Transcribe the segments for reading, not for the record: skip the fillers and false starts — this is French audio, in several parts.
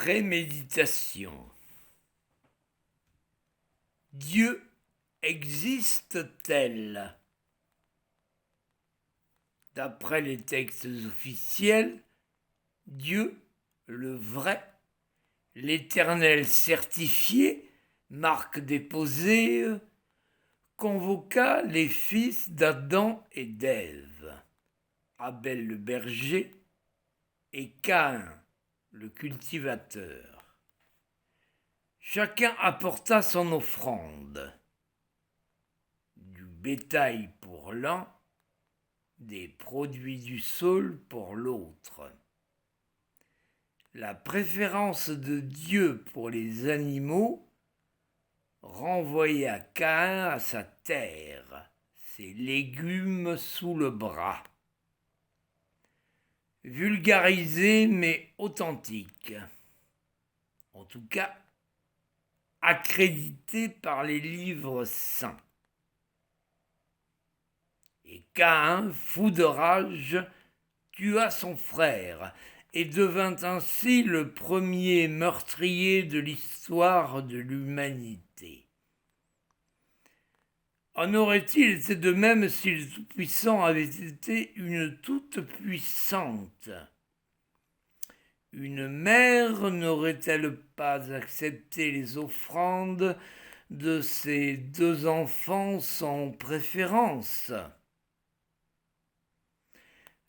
Préméditation. Dieu existe-t-il? D'après les textes officiels, Dieu, le vrai, l'Éternel certifié, marque déposée, convoqua les fils d'Adam et d'Ève, Abel le berger et Caïn le cultivateur. Chacun apporta son offrande, du bétail pour l'un, des produits du sol pour l'autre. La préférence de Dieu pour les animaux renvoya Caïn à sa terre, ses légumes sous le bras. Vulgarisé mais authentique. En tout cas, accrédité par les livres saints. Et Caïn, fou de rage, tua son frère et devint ainsi le premier meurtrier de l'histoire de l'humanité. En aurait-il été de même si le Tout-Puissant avait été une toute-puissante? Une mère n'aurait-elle pas accepté les offrandes de ses deux enfants sans préférence?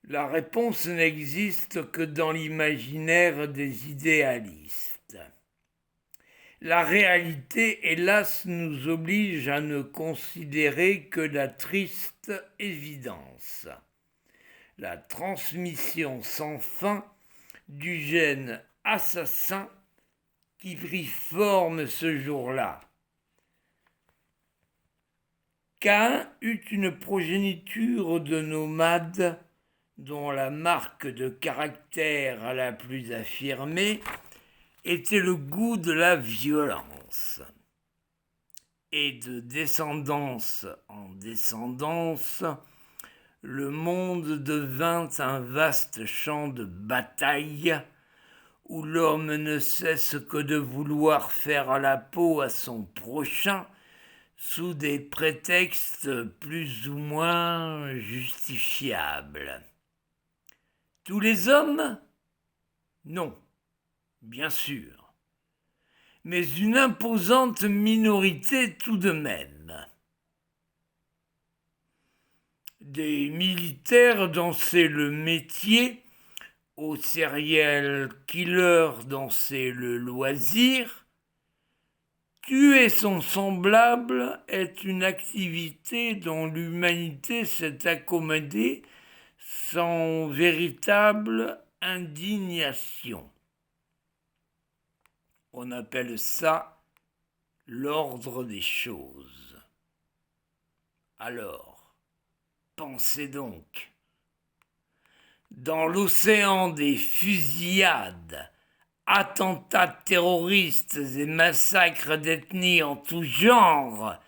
La réponse n'existe que dans l'imaginaire des idéalistes. La réalité, hélas, nous oblige à ne considérer que la triste évidence. La transmission sans fin du gène assassin qui prit forme ce jour-là. Caïn eut une progéniture de nomades dont la marque de caractère la plus affirmée était le goût de la violence. Et de descendance en descendance, le monde devint un vaste champ de bataille où l'homme ne cesse que de vouloir faire la peau à son prochain sous des prétextes plus ou moins justifiables. Tous les hommes? Non, bien sûr. Mais une imposante minorité tout de même. Des militaires dont c'est le métier, aux serial killers dont c'est le loisir, tuer son semblable est une activité dont l'humanité s'est accommodée sans véritable indignation. On appelle ça l'ordre des choses. Alors, pensez donc. Dans l'océan des fusillades, attentats terroristes et massacres d'ethnie en tout genre,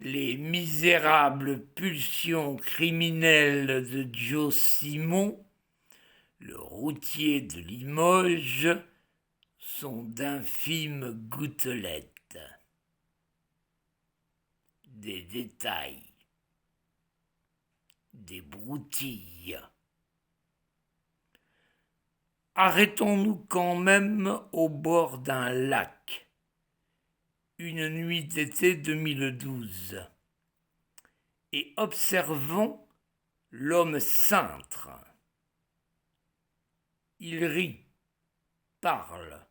les misérables pulsions criminelles de Joe Simon, le routier de Limoges, sont d'infimes gouttelettes. Des détails, des broutilles. Arrêtons-nous quand même au bord d'un lac, une nuit d'été 2012, et observons l'homme cintre. Il rit, parle,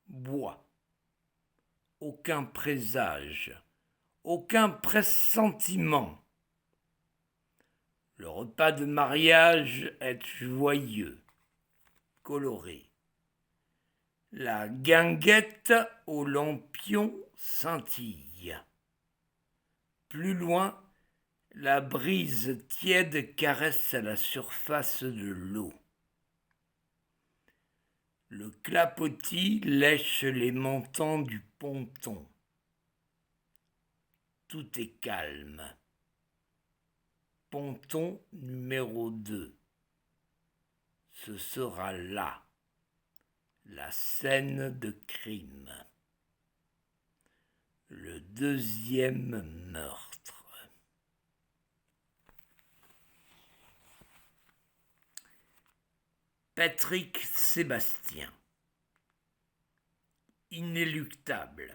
boit. Aucun présage, aucun pressentiment. Le repas de mariage est joyeux, coloré. La guinguette aux lampions scintille. Plus loin, la brise tiède caresse la surface de l'eau. Le clapotis lèche les montants du ponton. Tout est calme. Ponton numéro 2. Ce sera là. La scène de crime. Le deuxième meurtre. Patrick Sébastien. Inéluctable.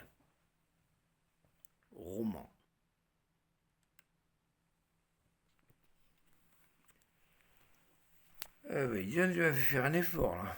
Roman. Oui, tu vas faire un effort là.